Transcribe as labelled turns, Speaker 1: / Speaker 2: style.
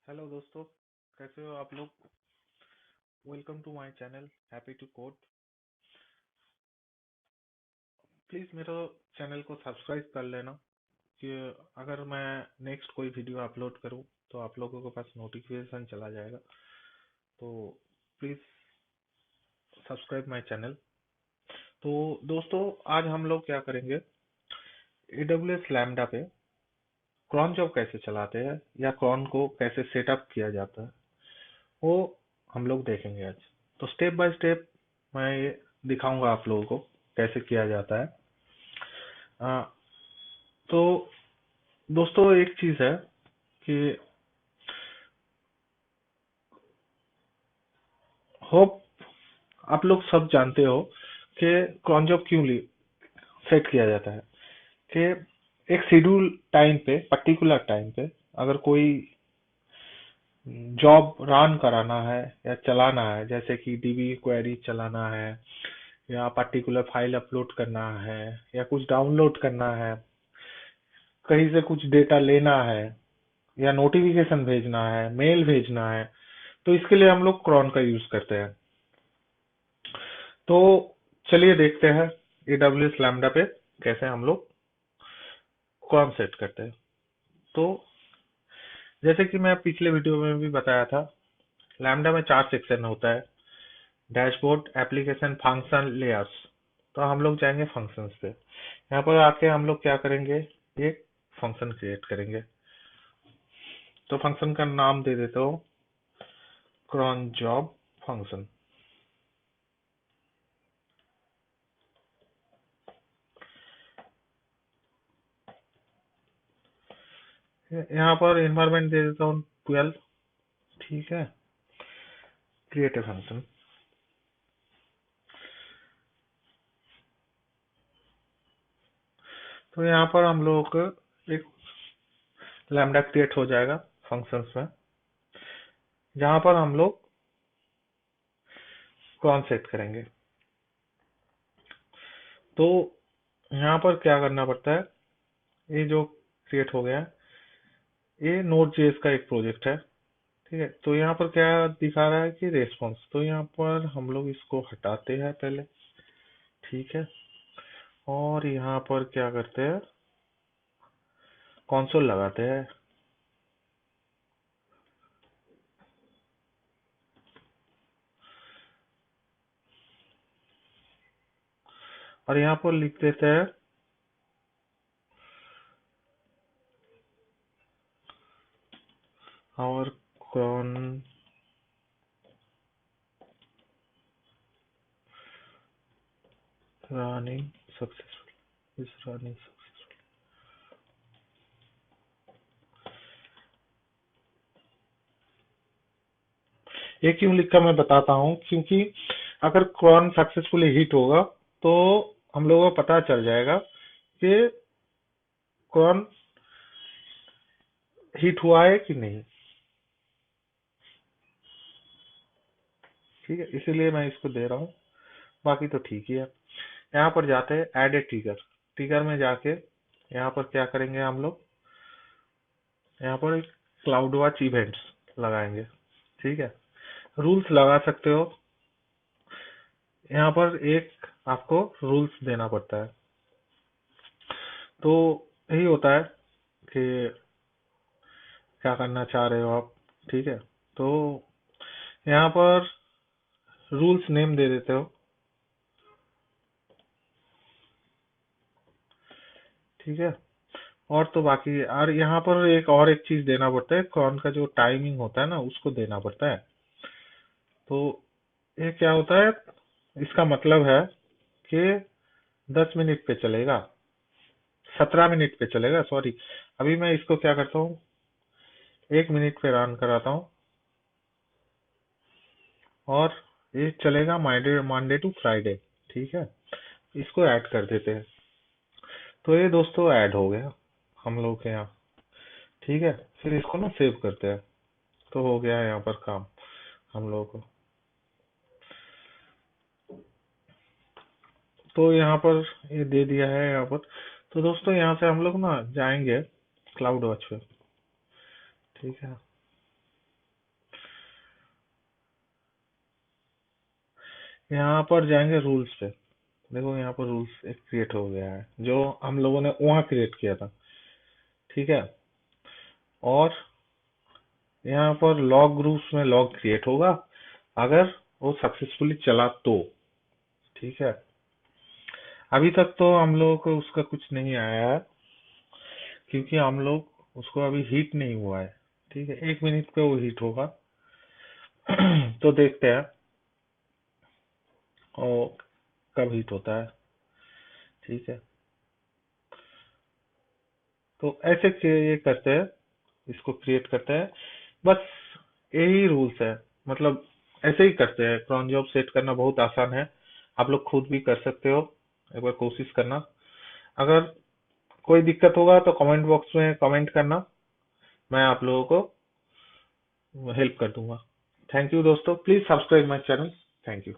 Speaker 1: Hello दोस्तों, कैसे हो आप लोग। Welcome to my channel happy to code. Please मेरे चैनल को सब्सक्राइब कर लेना कि अगर मैं नेक्स्ट कोई वीडियो अपलोड करूं तो आप लोगों के पास नोटिफिकेशन चला जाएगा। तो प्लीज़ सब्सक्राइब माय चैनल। तो दोस्तों, आज हम लोग क्या करेंगे, AWS लैम्बडा पे क्रॉन जॉब कैसे चलाते हैं या क्रॉन को कैसे सेटअप किया जाता है वो हम लोग देखेंगे आज। तो स्टेप बाय स्टेप मैं ये दिखाऊंगा आप लोगों को कैसे किया जाता है। आ, तो दोस्तों, एक चीज है कि होप आप लोग सब जानते हो कि क्रॉन जॉब क्यों सेट किया जाता है। कि एक शेड्यूल टाइम पे, पर्टिकुलर टाइम पे अगर कोई जॉब रन कराना है या चलाना है, जैसे कि डीबी क्वेरी चलाना है या पर्टिकुलर फाइल अपलोड करना है या कुछ डाउनलोड करना है, कहीं से कुछ डेटा लेना है या नोटिफिकेशन भेजना है, मेल भेजना है, तो इसके लिए हम लोग क्रॉन का यूज करते हैं। तो चलिए देखते हैं AWS लैम्बडा पे कैसे हम लोग क्रॉन सेट करते हैं। तो जैसे कि मैं पिछले वीडियो में भी बताया था, लैम्बडा में 4 सेक्शन होता है: डैशबोर्ड, एप्लीकेशन, फंक्शन, लेयर्स। तो हम लोग जाएंगे फंक्शंस पे। यहाँ पर आके हम लोग क्या करेंगे, एक फंक्शन क्रिएट करेंगे। तो फंक्शन का नाम दे देता हूँ क्रॉन जॉब फंक्शन। यहाँ पर इन्वायरमेंट दे देता हूँ 12। ठीक है, क्रिएट ए फंक्शन। तो यहाँ पर हम लोगों को एक लैम्बडा क्रिएट हो जाएगा फंक्शंस में, जहाँ पर हम लोग क्रॉन सेट करेंगे। तो यहाँ पर क्या करना पड़ता है, ये जो क्रिएट हो गया है, ये नोड जेएस का एक प्रोजेक्ट है। ठीक है, तो यहाँ पर क्या दिखा रहा है कि रेस्पॉन्स, तो यहाँ पर हम लोग इसको हटाते हैं पहले। ठीक है, और यहाँ पर क्या करते हैं, कंसोल लगाते हैं। और यहाँ पर लिख देते हैं और cron running successful is running successful। ये क्यों लिखा मैं बताता हूँ, क्योंकि अगर cron सक्सेसफुली हिट होगा तो हम लोगों को पता चल जाएगा कि cron हिट हुआ है कि नहीं। ठीक है, इसीलिए मैं इसको दे रहा हूँ, बाकी तो ठीक ही है। यहाँ पर जाते हैं ऐड ए ट्रिगर। ट्रिगर में जाके यहाँ पर क्या करेंगे हम लोग, यहाँ पर क्लाउड वॉच इवेंट्स लगाएंगे। ठीक है, रूल्स लगा सकते हो। यहाँ पर एक आपको रूल्स देना पड़ता है। तो यही होता है कि क्या करना चाह रहे हो आप। ठीक है, तो यहाँ पर रूल्स नेम दे देते हो। ठीक है, और तो बाकी, और यहाँ पर एक चीज देना पड़ता है, कौन का जो टाइमिंग होता है ना उसको देना पड़ता है। तो ये क्या होता है, इसका मतलब है कि 10 मिनट पे चलेगा, 17 मिनट पे चलेगा, सॉरी। अभी मैं इसको क्या करता हूँ, 1 मिनट पे रन कराता हूँ और ये चलेगा मंडे मंडे टू फ्राइडे। ठीक है, इसको ऐड कर देते हैं। तो ये दोस्तों ऐड हो गया हम लोग के यहाँ। ठीक है, फिर इसको ना सेव करते हैं। तो हो गया है यहाँ पर काम हम लोगों को। तो यहाँ पर ये दे दिया है यहाँ पर। तो दोस्तों, यहाँ से हम लोग ना जाएंगे क्लाउड वॉच पे। ठीक है, यहाँ पर जाएंगे रूल्स पे। देखो यहाँ पर रूल्स एक क्रिएट हो गया है जो हम लोगों ने वहां क्रिएट किया था। ठीक है। और यहाँ पर लॉग ग्रुप्स में लॉग क्रिएट होगा अगर वो सक्सेसफुली चला तो। ठीक है। अभी तक तो हम लोगों को उसका कुछ नहीं आया है क्योंकि हम लोग उसको अभी हीट नहीं हुआ है। ठीक है, 1 मिनट पे वो हीट होगा। तो देखते हैं और कब हीट होता है। ठीक है। तो ऐसे ये करते हैं, इसको क्रिएट करते हैं बस। यही रूल्स है। मतलब ऐसे ही करते हैं। क्रॉन जॉब सेट करना बहुत आसान है। आप लोग खुद भी कर सकते हो। एक बार कोशिश करना। अगर कोई दिक्कत होगा तो कमेंट बॉक्स में कमेंट करना। मैं आप लोगों को हेल्प कर दूंगा। थैंक यू दोस्तों, please subscribe my channel. Thank you.